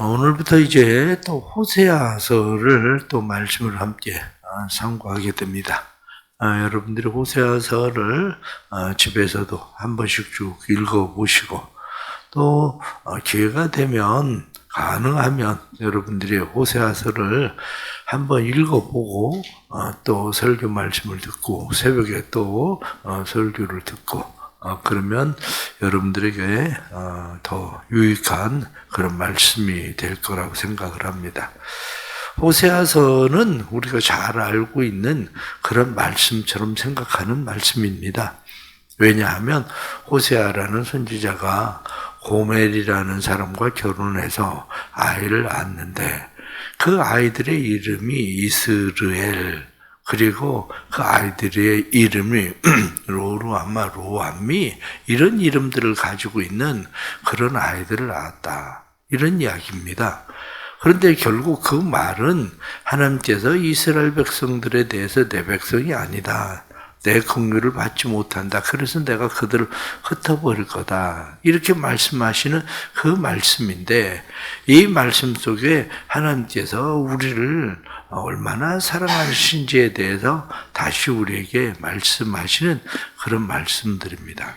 오늘부터 이제 또 호세아서를 또 말씀을 함께 상고하게 됩니다. 여러분들이 호세아서를 집에서도 한 번씩 쭉 읽어보시고 또 기회가 되면 가능하면 여러분들이 호세아서를 한번 읽어보고 또 설교 말씀을 듣고 새벽에 또 설교를 듣고 그러면 여러분들에게 더 유익한 그런 말씀이 될 거라고 생각을 합니다. 호세아서는 우리가 잘 알고 있는 그런 말씀처럼 생각하는 말씀입니다. 왜냐하면 호세아라는 선지자가 고멜이라는 사람과 결혼해서 아이를 낳았는데 그 아이들의 이름이 이스르엘, 그리고 그 아이들의 이름이 로루암마, 로암미 이런 이름들을 가지고 있는 그런 아이들을 낳았다. 이런 이야기입니다. 그런데 결국 그 말은 하나님께서 이스라엘 백성들에 대해서 내 백성이 아니다. 내 긍휼을 받지 못한다. 그래서 내가 그들을 흩어버릴 거다. 이렇게 말씀하시는 그 말씀인데 이 말씀 속에 하나님께서 우리를 얼마나 사랑하신지에 대해서 다시 우리에게 말씀하시는 그런 말씀들입니다.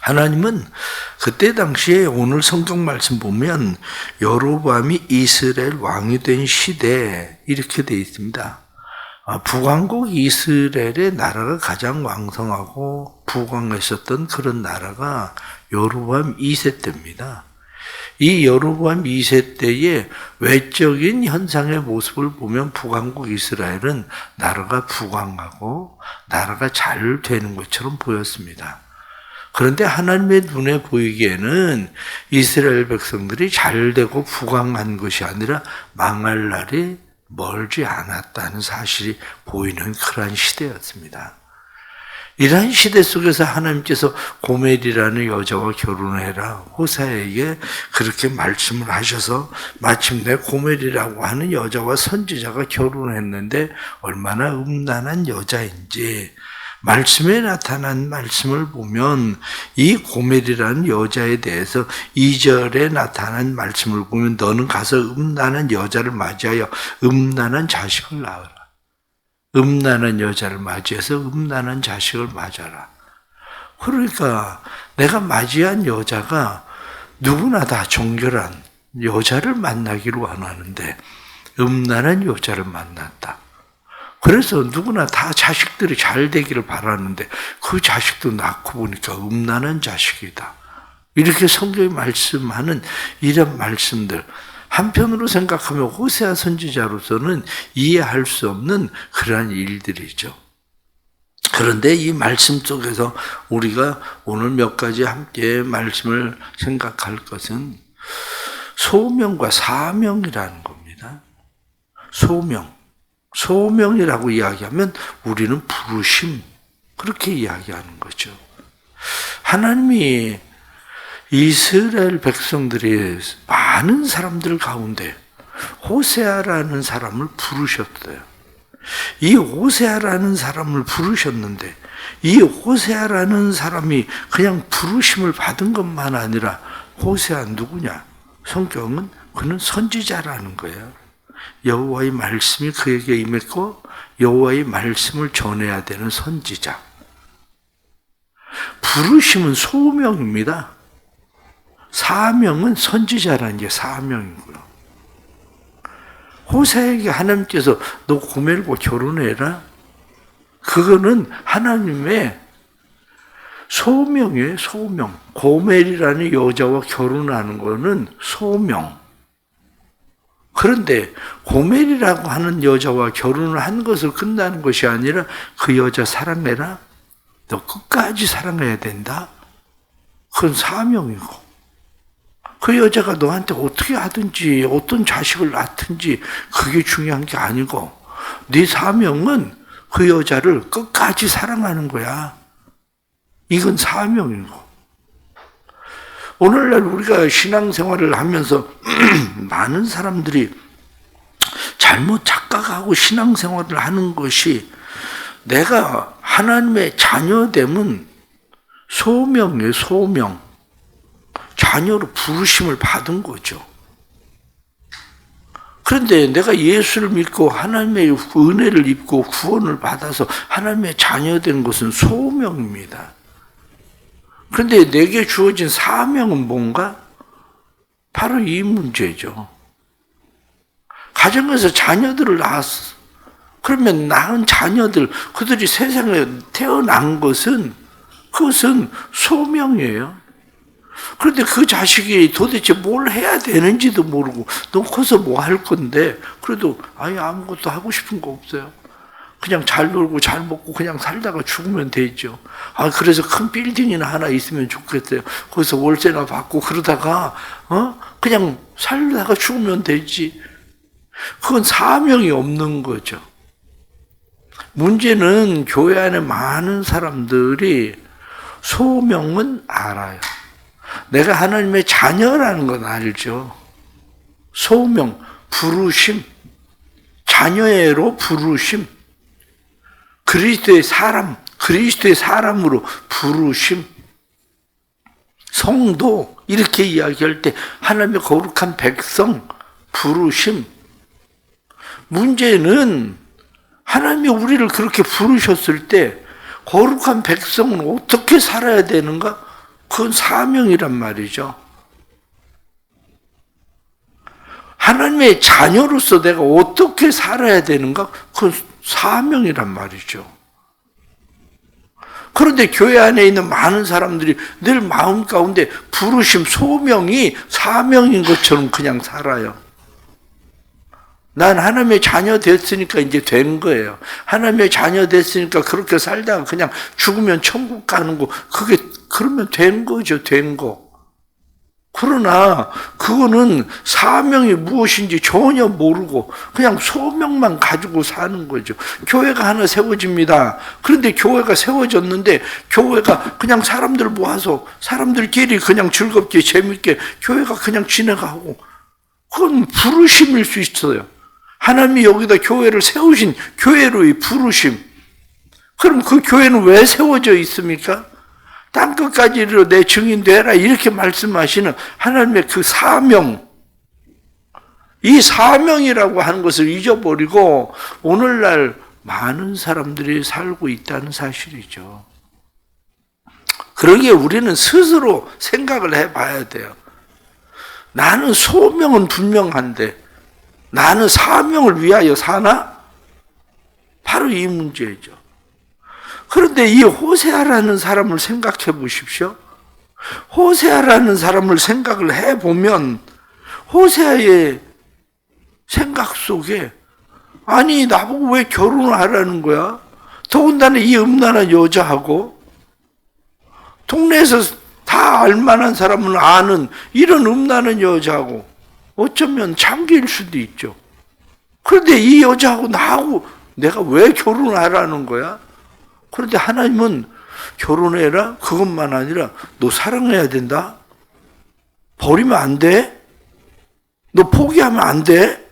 하나님은 그때 당시에 오늘 성경 말씀 보면 여로보암이 이스라엘 왕이 된 시대 이렇게 되어 있습니다. 북왕국 이스라엘의 나라가 가장 왕성하고 부강했었던 그런 나라가 여로보암 2세 때입니다. 이 여로보암 2세 때의 외적인 현상의 모습을 보면 북왕국 이스라엘은 나라가 부강하고 나라가 잘 되는 것처럼 보였습니다. 그런데 하나님의 눈에 보이기에는 이스라엘 백성들이 잘 되고 부강한 것이 아니라 망할 날이 멀지 않았다는 사실이 보이는 그러한 시대였습니다. 이러한 시대 속에서 하나님께서 고멜이라는 여자와 결혼해라 호세아에게 그렇게 말씀을 하셔서 마침내 고멜이라고 하는 여자와 선지자가 결혼했는데 얼마나 음란한 여자인지 말씀에 나타난 말씀을 보면 이 고멜이라는 여자에 대해서 2절에 나타난 말씀을 보면 너는 가서 음란한 여자를 맞이하여 음란한 자식을 낳으라. 음란한 여자를 맞이해서 음란한 자식을 맞아라. 그러니까 내가 맞이한 여자가 누구나 다 정결한 여자를 만나기를 원하는데 음란한 여자를 만났다. 그래서 누구나 다 자식들이 잘 되기를 바라는데 그 자식도 낳고 보니까 음란한 자식이다. 이렇게 성경이 말씀하는 이런 말씀들 한편으로 생각하면 호세아 선지자로서는 이해할 수 없는 그러한 일들이죠. 그런데 이 말씀 속에서 우리가 오늘 몇 가지 함께 말씀을 생각할 것은 소명과 사명이라는 겁니다. 소명이라고 이야기하면 우리는 부르심, 그렇게 이야기하는 거죠. 하나님이 이스라엘 백성들이 많은 사람들 가운데 호세아라는 사람을 부르셨어요. 이 호세아라는 사람을 부르셨는데 이 호세아라는 사람이 그냥 부르심을 받은 것만 아니라 호세아 누구냐? 성경은 그는 선지자라는 거예요. 여호와의 말씀이 그에게 임했고 여호와의 말씀을 전해야 되는 선지자. 부르심은 소명입니다. 사명은 선지자라는 게 사명이고요. 호세아에게 하나님께서 너 고멜과 결혼해라. 그거는 하나님의 소명이에요. 소명. 고멜이라는 여자와 결혼하는 거는 소명. 그런데 고멜이라고 하는 여자와 결혼을 한 것을 끝나는 것이 아니라 그 여자 사랑해라. 너 끝까지 사랑해야 된다. 그건 사명이고 그 여자가 너한테 어떻게 하든지 어떤 자식을 낳든지 그게 중요한 게 아니고 네 사명은 그 여자를 끝까지 사랑하는 거야. 이건 사명이고 오늘날 우리가 신앙생활을 하면서 많은 사람들이 잘못 착각하고 신앙생활을 하는 것이 내가 하나님의 자녀됨은 소명이에요, 소명. 자녀로 부르심을 받은 거죠. 그런데 내가 예수를 믿고 하나님의 은혜를 입고 구원을 받아서 하나님의 자녀된 것은 소명입니다. 그런데 내게 주어진 사명은 뭔가? 바로 이 문제죠. 가정에서 자녀들을 낳았어. 그러면 낳은 자녀들, 그들이 세상에 태어난 것은, 그것은 소명이에요. 그런데 그 자식이 도대체 뭘 해야 되는지도 모르고, 너 커서 뭐 할 건데, 그래도 아예 아무것도 하고 싶은 거 없어요. 그냥 잘 놀고 잘 먹고 그냥 살다가 죽으면 되죠. 그래서 큰 빌딩이나 하나 있으면 좋겠어요. 거기서 월세나 받고 그러다가, 그냥 살다가 죽으면 되지. 그건 사명이 없는 거죠. 문제는 교회 안에 많은 사람들이 소명은 알아요. 내가 하나님의 자녀라는 건 알죠. 소명, 부르심, 자녀로 부르심, 그리스도의 사람, 그리스도의 사람으로 부르심, 성도 이렇게 이야기할 때 하나님의 거룩한 백성 부르심. 문제는 하나님이 우리를 그렇게 부르셨을 때 거룩한 백성은 어떻게 살아야 되는가? 그건 사명이란 말이죠. 하나님의 자녀로서 내가 어떻게 살아야 되는가? 그건 사명이란 말이죠. 그런데 교회 안에 있는 많은 사람들이 늘 마음 가운데 부르심, 소명이 사명인 것처럼 그냥 살아요. 난 하나님의 자녀 됐으니까 이제 된 거예요. 하나님의 자녀 됐으니까 그렇게 살다가 그냥 죽으면 천국 가는 거, 그러면 된 거죠, 된 거. 그러나 그거는 사명이 무엇인지 전혀 모르고 그냥 소명만 가지고 사는 거죠. 교회가 하나 세워집니다. 그런데 교회가 세워졌는데 교회가 그냥 사람들 모아서 사람들끼리 그냥 즐겁게 재밌게 교회가 그냥 지나가고, 그건 부르심일 수 있어요. 하나님이 여기다 교회를 세우신 교회로의 부르심. 그럼 그 교회는 왜 세워져 있습니까? 땅끝까지로 내 증인 되라 이렇게 말씀하시는 하나님의 그 사명, 이 사명이라고 하는 것을 잊어버리고 오늘날 많은 사람들이 살고 있다는 사실이죠. 그러기에 우리는 스스로 생각을 해봐야 돼요. 나는 소명은 분명한데 나는 사명을 위하여 사나? 바로 이 문제죠. 그런데 이 호세아라는 사람을 생각해 보십시오. 호세아라는 사람을 생각을 해보면 호세아의 생각 속에 아니 나보고 왜 결혼을 하라는 거야? 더군다나 이 음란한 여자하고 동네에서 다 알만한 사람은 아는 이런 음란한 여자하고 어쩌면 장기일 수도 있죠. 그런데 이 여자하고 나하고 내가 왜 결혼을 하라는 거야? 그런데 하나님은 결혼해라 그것만 아니라 너 사랑해야 된다. 버리면 안 돼. 너 포기하면 안 돼.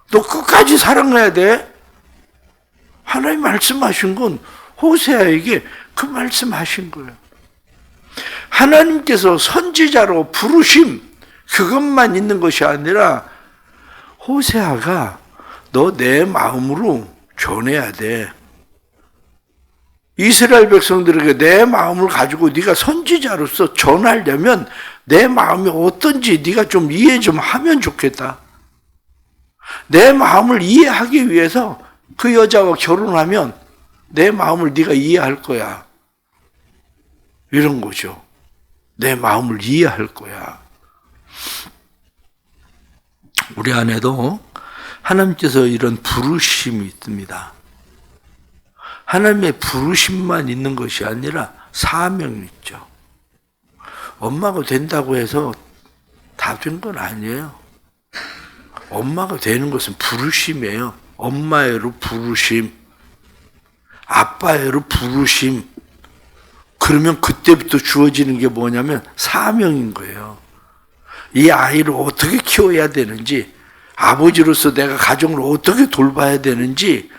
너 끝까지 사랑해야 돼. 하나님 말씀하신 건 호세아에게 그 말씀하신 거예요. 하나님께서 선지자로 부르심 그것만 있는 것이 아니라 호세아가 너 내 마음으로 전해야 돼. 이스라엘 백성들에게 내 마음을 가지고 네가 선지자로서 전하려면 내 마음이 어떤지 네가 좀 이해 좀 하면 좋겠다. 내 마음을 이해하기 위해서 그 여자와 결혼하면 내 마음을 네가 이해할 거야. 이런 거죠. 내 마음을 이해할 거야. 우리 안에도 하나님께서 이런 부르심이 있습니다. 하나님의 부르심만 있는 것이 아니라 사명이 있죠. 엄마가 된다고 해서 다 된 건 아니에요. 엄마가 되는 것은 부르심이에요. 엄마애로 부르심, 아빠애로 부르심. 그러면 그때부터 주어지는 게 뭐냐면 사명인 거예요. 이 아이를 어떻게 키워야 되는지, 아버지로서 내가 가정을 어떻게 돌봐야 되는지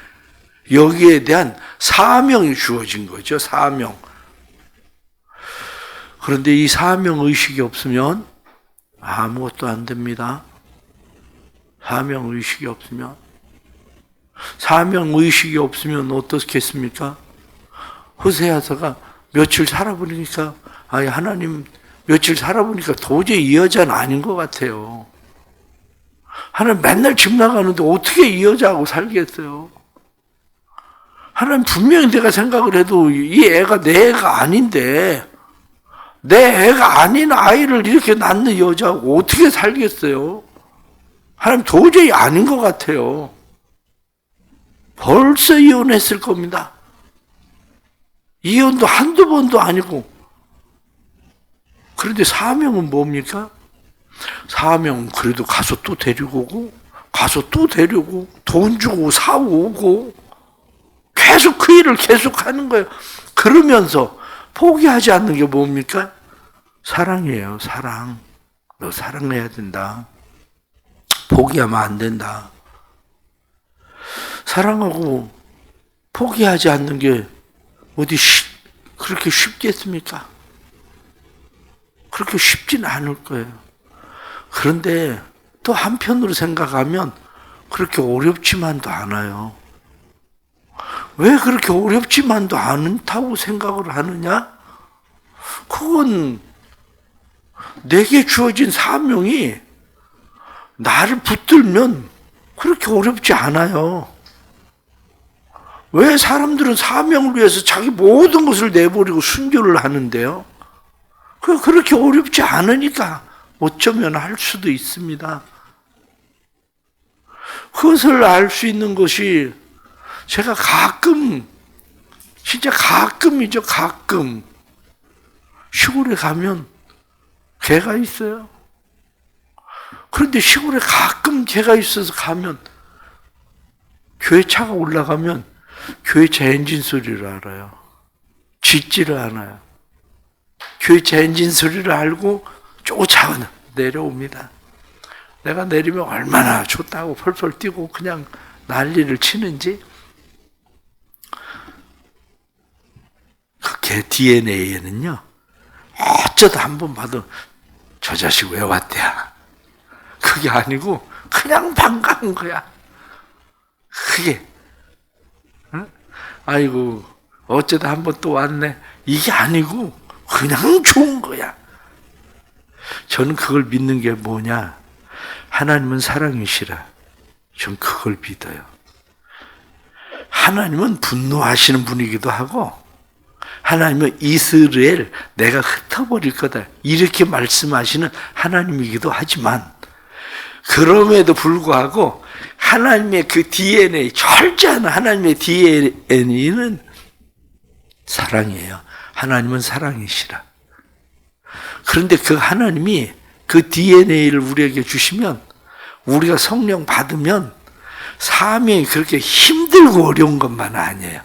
여기에 대한 사명이 주어진 거죠. 사명. 그런데 이 사명 의식이 없으면 아무것도 안 됩니다. 사명의식이 없으면. 사명의식이 없으면 어떻겠습니까? 호세아서가 며칠 살아보니까, 아니, 하나님, 며칠 살아보니까 도저히 이 여자는 아닌 것 같아요. 하나님 맨날 집 나가는데 어떻게 이 여자하고 살겠어요? 하나님 분명히 내가 생각을 해도 이 애가 내 애가 아닌데, 내 애가 아닌 아이를 이렇게 낳는 여자하고 어떻게 살겠어요? 하나님 도저히 아닌 것 같아요. 벌써 이혼했을 겁니다. 이혼도 한두 번도 아니고. 그런데 사명은 뭡니까? 사명은 그래도 가서 또 데리고 오고, 가서 또 데리고, 돈 주고 사오고, 계속 그 일을 계속 하는 거예요. 그러면서 포기하지 않는 게 뭡니까? 사랑이에요, 사랑. 너 사랑해야 된다. 포기하면 안 된다. 사랑하고 포기하지 않는 게 어디 그렇게 쉽겠습니까? 그렇게 쉽지는 않을 거예요. 그런데 또 한편으로 생각하면 그렇게 어렵지만도 않아요. 왜 그렇게 어렵지만도 않다고 생각을 하느냐? 그건 내게 주어진 사명이 나를 붙들면 그렇게 어렵지 않아요. 왜 사람들은 사명을 위해서 자기 모든 것을 내버리고 순교를 하는데요? 그렇게 어렵지 않으니까 어쩌면 할 수도 있습니다. 그것을 알 수 있는 것이 제가 가끔, 진짜 가끔이죠, 가끔. 시골에 가면 개가 있어요. 그런데 시골에 가끔 개가 있어서 가면 교회 차가 올라가면 교회 차 엔진 소리를 알아요. 짖지를 않아요. 교회 차 엔진 소리를 알고 쫓아 내려옵니다. 내가 내리면 얼마나 좋다고 펄펄 뛰고 그냥 난리를 치는지. 그 개 DNA에는요, 어쩌다 한 번 봐도 저 자식 왜 왔대야. 그게 아니고 그냥 반가운 거야. 그게 아이고 어쩌다 한 번 또 왔네. 이게 아니고 그냥 좋은 거야. 저는 그걸 믿는 게 뭐냐? 하나님은 사랑이시라. 전 그걸 믿어요. 하나님은 분노하시는 분이기도 하고, 하나님은 이스라엘 내가 흩어버릴 거다 이렇게 말씀하시는 하나님이기도 하지만, 그럼에도 불구하고 하나님의 그 DNA, 철저한 하나님의 DNA는 사랑이에요. 하나님은 사랑이시라. 그런데 그 하나님이 그 DNA를 우리에게 주시면, 우리가 성령 받으면 사명이 그렇게 힘들고 어려운 것만 아니에요.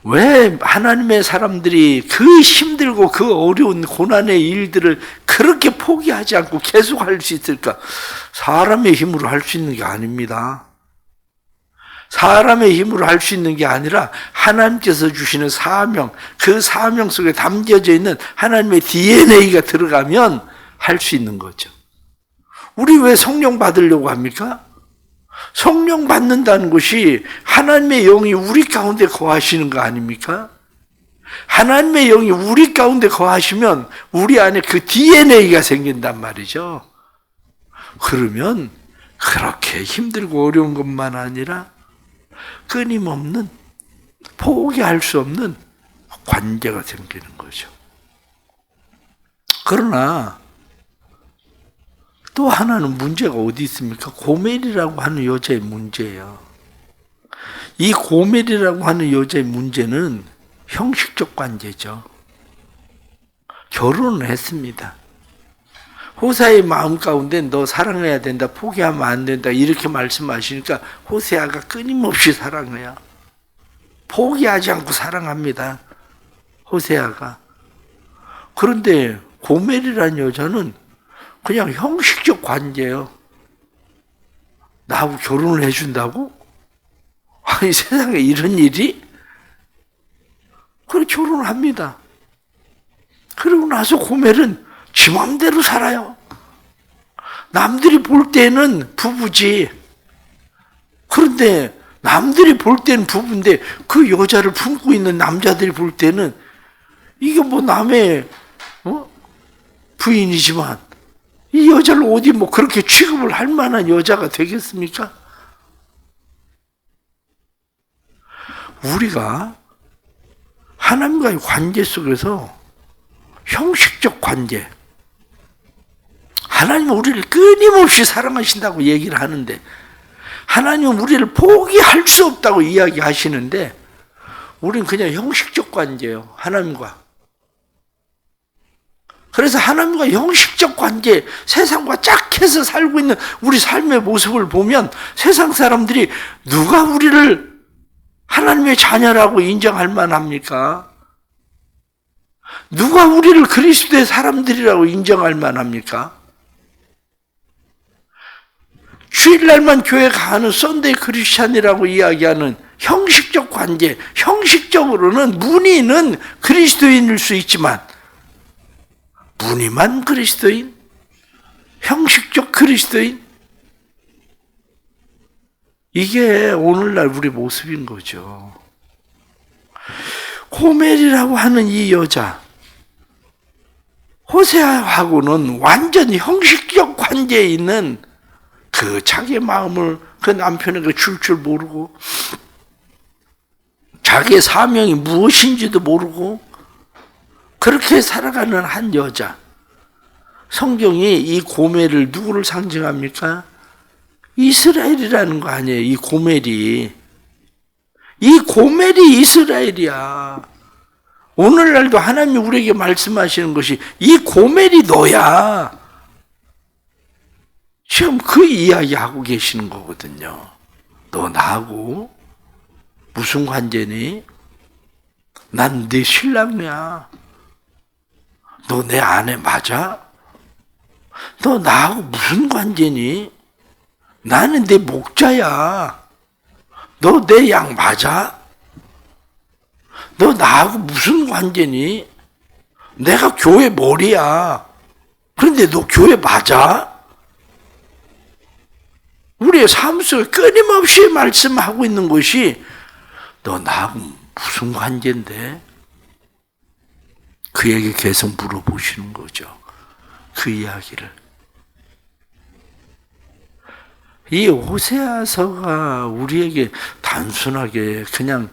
왜 하나님의 사람들이 그 힘들고 그 어려운 고난의 일들을 그렇게 포기하지 않고 계속 할 수 있을까? 사람의 힘으로 할 수 있는 게 아닙니다. 사람의 힘으로 할 수 있는 게 아니라 하나님께서 주시는 사명, 그 사명 속에 담겨져 있는 하나님의 DNA가 들어가면 할 수 있는 거죠. 우리 왜 성령 받으려고 합니까? 성령 받는다는 것이 하나님의 영이 우리 가운데 거하시는 거 아닙니까? 하나님의 영이 우리 가운데 거하시면 우리 안에 그 DNA가 생긴단 말이죠. 그러면 그렇게 힘들고 어려운 것만 아니라 끊임없는, 포기할 수 없는 관계가 생기는 거죠. 그러나 또 하나는 문제가 어디 있습니까? 고멜이라고 하는 여자의 문제예요. 이 고멜이라고 하는 여자의 문제는 형식적 관계죠. 결혼을 했습니다. 호세아의 마음 가운데 너 사랑해야 된다, 포기하면 안 된다 이렇게 말씀하시니까 호세아가 끊임없이 사랑해요. 포기하지 않고 사랑합니다. 호세아가. 그런데 고멜이라는 여자는 그냥 형식적 관계예요. 나하고 결혼을 해준다고? 아니 세상에 이런 일이? 그래 결혼을 합니다. 그러고 나서 고멜은 지 맘대로 살아요. 남들이 볼 때는 부부지. 그런데 남들이 볼 때는 부부인데 그 여자를 품고 있는 남자들이 볼 때는 이게 뭐 남의 부인이지만 이 여자를 어디 뭐 그렇게 취급을 할 만한 여자가 되겠습니까? 우리가 하나님과의 관계 속에서 형식적 관계, 하나님은 우리를 끊임없이 사랑하신다고 얘기를 하는데 하나님은 우리를 포기할 수 없다고 이야기하시는데 우리는 그냥 형식적 관계예요. 하나님과. 그래서 하나님과 형식적 관계, 세상과 짝해서 살고 있는 우리 삶의 모습을 보면 세상 사람들이 누가 우리를 하나님의 자녀라고 인정할 만합니까? 누가 우리를 그리스도의 사람들이라고 인정할 만합니까? 주일날만 교회 가는 썬데이 크리스찬이라고 이야기하는 형식적 관계, 형식적으로는 무늬는 그리스도인일 수 있지만 무늬만 그리스도인, 형식적 그리스도인, 이게 오늘날 우리 모습인 거죠. 고멜이라고 하는 이 여자, 호세아하고는 완전히 형식적 관계에 있는 그 자기 마음을 그 남편에게 줄 줄 모르고 자기의 사명이 무엇인지도 모르고 그렇게 살아가는 한 여자. 성경이 이 고멜을 누구를 상징합니까? 이스라엘이라는 거 아니에요. 이 고멜이. 이 고멜이 이스라엘이야. 오늘날도 하나님이 우리에게 말씀하시는 것이 이 고멜이 너야. 지금 그 이야기 하고 계시는 거거든요. 너 나하고 무슨 관계니? 난 네 신랑이야. 너 내 아내 맞아? 너 나하고 무슨 관계니? 나는 네 목자야. 너 내 양 맞아? 너 나하고 무슨 관계니? 내가 교회 머리야. 그런데 너 교회 맞아? 우리의 삶 속에 끊임없이 말씀하고 있는 것이 너 나하고 무슨 관계인데? 그에게 계속 물어보시는 거죠. 그 이야기를. 이 호세아서가 우리에게 단순하게 그냥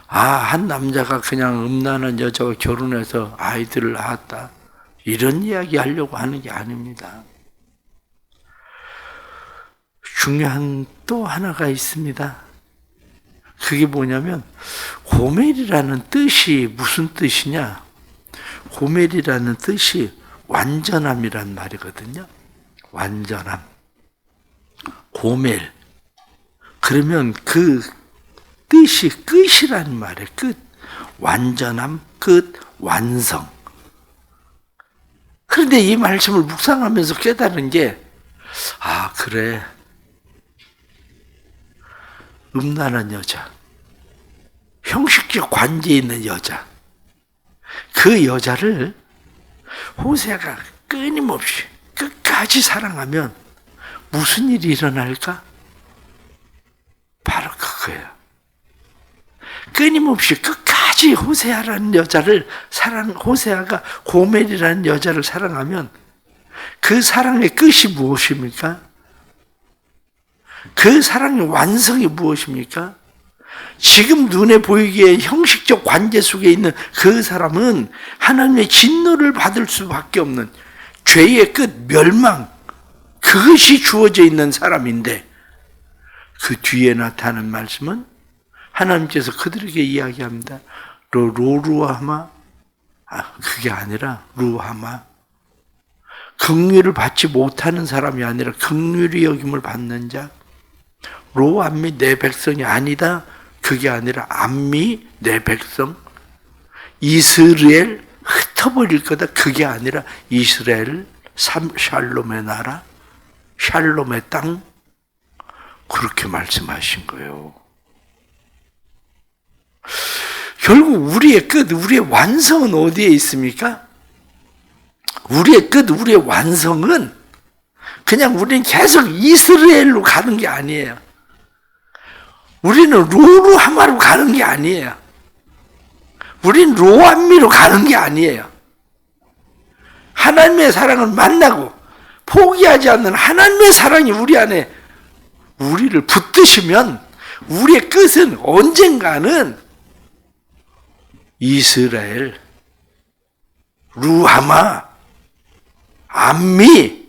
한 남자가 그냥 음란한 여자와 결혼해서 아이들을 낳았다. 이런 이야기 하려고 하는 게 아닙니다. 중요한 또 하나가 있습니다. 그게 뭐냐면 고멜이라는 뜻이 무슨 뜻이냐? 고멜이라는 뜻이 완전함이란 말이거든요. 완전함. 고멜. 그러면 그 뜻이 끝이라는 말이에요. 끝. 완전함, 끝, 완성. 그런데 이 말씀을 묵상하면서 깨달은 게 그래. 음란한 여자. 형식적 관계에 있는 여자. 그 여자를 호세아가 끊임없이 끝까지 사랑하면 무슨 일이 일어날까? 바로 그거예요. 끊임없이 끝까지 호세아라는 여자를 호세아가 고멜이라는 여자를 사랑하면 그 사랑의 끝이 무엇입니까? 그 사랑의 완성이 무엇입니까? 지금 눈에 보이기에 형식적 관계 속에 있는 그 사람은 하나님의 진노를 받을 수밖에 없는 죄의 끝, 멸망, 그것이 주어져 있는 사람인데 그 뒤에 나타나는 말씀은 하나님께서 그들에게 이야기합니다. 로루하마, 그게 아니라 루하마. 긍휼을 받지 못하는 사람이 아니라 긍휼히 여김을 받는 자. 로암미 내 백성이 아니다. 그게 아니라 암미 내 백성. 이스라엘 흩어버릴 거다. 그게 아니라 이스라엘 샬롬의 나라, 샬롬의 땅. 그렇게 말씀하신 거예요. 결국 우리의 끝, 우리의 완성은 어디에 있습니까? 우리의 끝, 우리의 완성은 그냥 우리는 계속 이스라엘로 가는 게 아니에요. 우리는 로루하마로 가는 게 아니에요. 우린 로암미로 가는 게 아니에요. 하나님의 사랑을 만나고 포기하지 않는 하나님의 사랑이 우리 안에 우리를 붙드시면 우리의 끝은 언젠가는 이스라엘, 루하마, 암미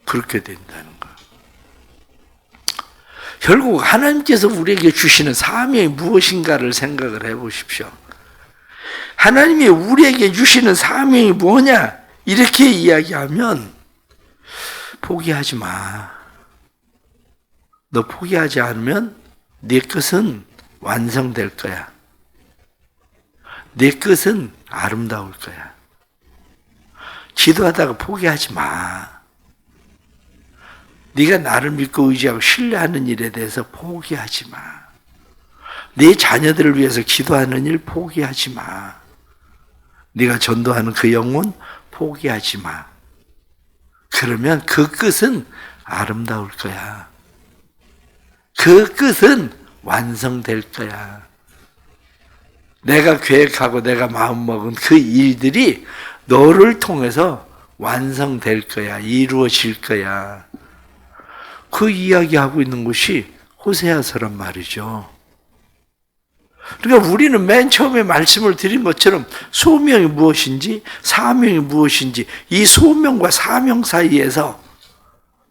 그렇게 된다는 거예요. 결국 하나님께서 우리에게 주시는 사명이 무엇인가를 생각을 해보십시오. 하나님이 우리에게 주시는 사명이 뭐냐? 이렇게 이야기하면 포기하지 마. 너 포기하지 않으면 네 것은 완성될 거야. 네 것은 아름다울 거야. 기도하다가 포기하지 마. 네가 나를 믿고 의지하고 신뢰하는 일에 대해서 포기하지 마. 네 자녀들을 위해서 기도하는 일 포기하지 마. 네가 전도하는 그 영혼 포기하지 마. 그러면 그 끝은 아름다울 거야. 그 끝은 완성될 거야. 내가 계획하고 내가 마음먹은 그 일들이 너를 통해서 완성될 거야. 이루어질 거야. 그 이야기하고 있는 것이 호세아서란 말이죠. 그러니까 우리는 맨 처음에 말씀을 드린 것처럼 소명이 무엇인지 사명이 무엇인지 이 소명과 사명 사이에서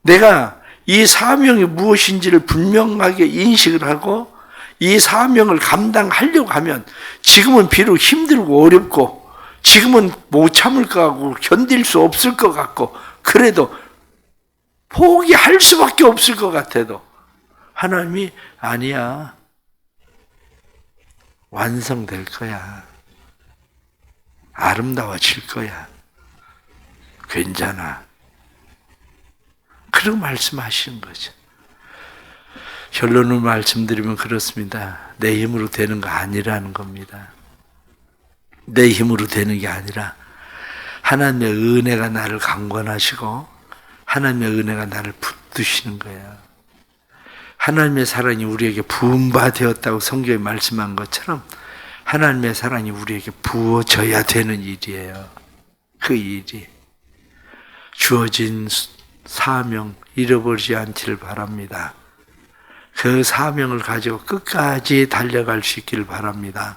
내가 이 사명이 무엇인지를 분명하게 인식을 하고 이 사명을 감당하려고 하면 지금은 비록 힘들고 어렵고 지금은 못 참을 것 같고 견딜 수 없을 것 같고 그래도 포기할 수밖에 없을 것 같아도 하나님이 아니야. 완성될 거야. 아름다워질 거야. 괜찮아. 그렇게 말씀하시는 거죠. 결론을 말씀드리면 그렇습니다. 내 힘으로 되는 거 아니라는 겁니다. 내 힘으로 되는 게 아니라 하나님의 은혜가 나를 강권하시고 하나님의 은혜가 나를 붙드시는 거예요. 하나님의 사랑이 우리에게 부음바 되었다고 성경에 말씀한 것처럼 하나님의 사랑이 우리에게 부어져야 되는 일이에요. 그 일이. 주어진 사명 잃어버리지 않기를 바랍니다. 그 사명을 가지고 끝까지 달려갈 수 있기를 바랍니다.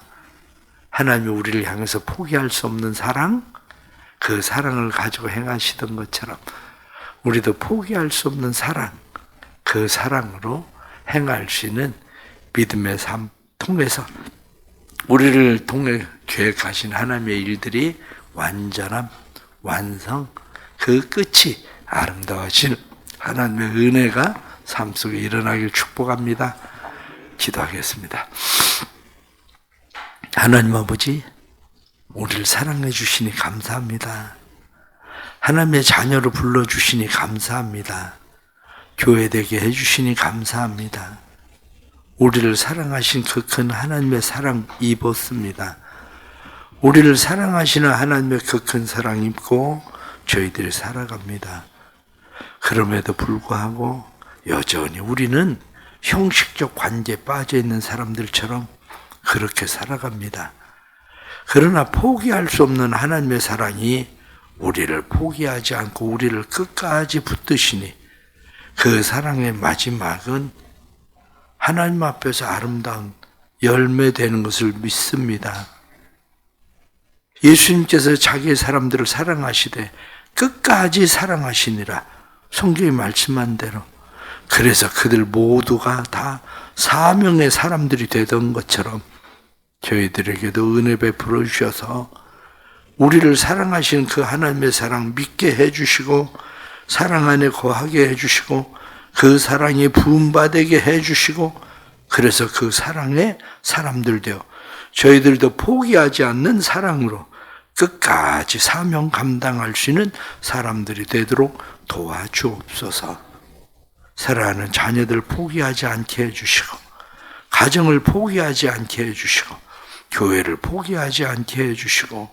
하나님이 우리를 향해서 포기할 수 없는 사랑, 그 사랑을 가지고 행하시던 것처럼 우리도 포기할 수 없는 사랑, 그 사랑으로 행할 수 있는 믿음의 삶 통해서 우리를 통해 계획하신 하나님의 일들이 완전함, 완성, 그 끝이 아름다워지는 하나님의 은혜가 삶 속에 일어나길 축복합니다. 기도하겠습니다. 하나님 아버지, 우리를 사랑해 주시니 감사합니다. 하나님의 자녀로 불러주시니 감사합니다. 교회되게 해주시니 감사합니다. 우리를 사랑하신 그 큰 하나님의 사랑 입었습니다. 우리를 사랑하시는 하나님의 그 큰 사랑 입고 저희들이 살아갑니다. 그럼에도 불구하고 여전히 우리는 형식적 관계에 빠져있는 사람들처럼 그렇게 살아갑니다. 그러나 포기할 수 없는 하나님의 사랑이 우리를 포기하지 않고 우리를 끝까지 붙드시니 그 사랑의 마지막은 하나님 앞에서 아름다운 열매되는 것을 믿습니다. 예수님께서 자기의 사람들을 사랑하시되 끝까지 사랑하시니라 성경이 말씀한 대로 그래서 그들 모두가 다 사명의 사람들이 되던 것처럼 저희들에게도 은혜 베풀어 주셔서 우리를 사랑하시는 그 하나님의 사랑 믿게 해주시고 사랑 안에 거하게 해주시고 그 사랑이 부음받게 해주시고 그래서 그 사랑의 사람들 되어 저희들도 포기하지 않는 사랑으로 끝까지 사명 감당할 수 있는 사람들이 되도록 도와주옵소서. 사랑하는 자녀들 포기하지 않게 해주시고 가정을 포기하지 않게 해주시고 교회를 포기하지 않게 해주시고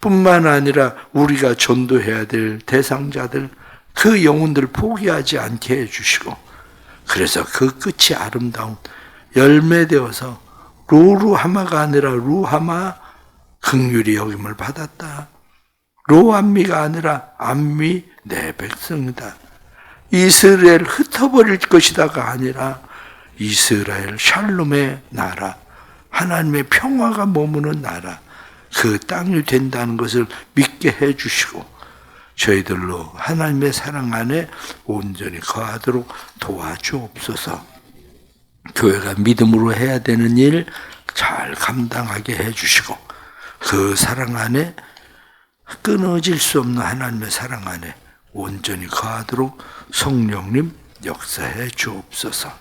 뿐만 아니라 우리가 전도해야 될 대상자들 그 영혼들 포기하지 않게 해주시고, 그래서 그 끝이 아름다운 열매되어서 로루하마가 아니라 루하마, 긍휼히 여김을 받았다. 로암미가 아니라 암미, 내 백성이다. 이스라엘 흩어버릴 것이다가 아니라 이스라엘 샬롬의 나라, 하나님의 평화가 머무는 나라, 그 땅이 된다는 것을 믿게 해주시고, 저희들로 하나님의 사랑 안에 온전히 거하도록 도와주옵소서. 교회가 믿음으로 해야 되는 일 잘 감당하게 해주시고, 그 사랑 안에 끊어질 수 없는 하나님의 사랑 안에 온전히 거하도록 성령님 역사해 주옵소서.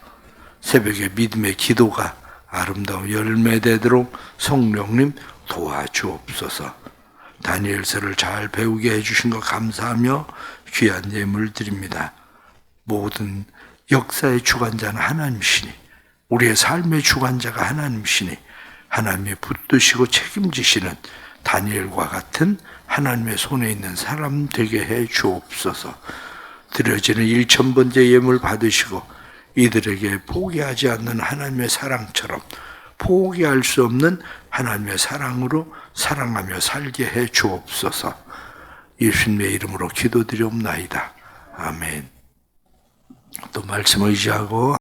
새벽에 믿음의 기도가 아름다운 열매되도록 성령님 도와주옵소서. 다니엘서를 잘 배우게 해주신 것 감사하며 귀한 예물 드립니다. 모든 역사의 주관자는 하나님이시니, 우리의 삶의 주관자가 하나님이시니, 하나님의 붙드시고 책임지시는 다니엘과 같은 하나님의 손에 있는 사람 되게 해 주옵소서. 드려지는 1000번째 예물 받으시고 이들에게 포기하지 않는 하나님의 사랑처럼 포기할 수 없는 하나님의 사랑으로 사랑하며 살게 해 주옵소서. 예수님의 이름으로 기도드리옵나이다. 아멘. 또 말씀 의지하고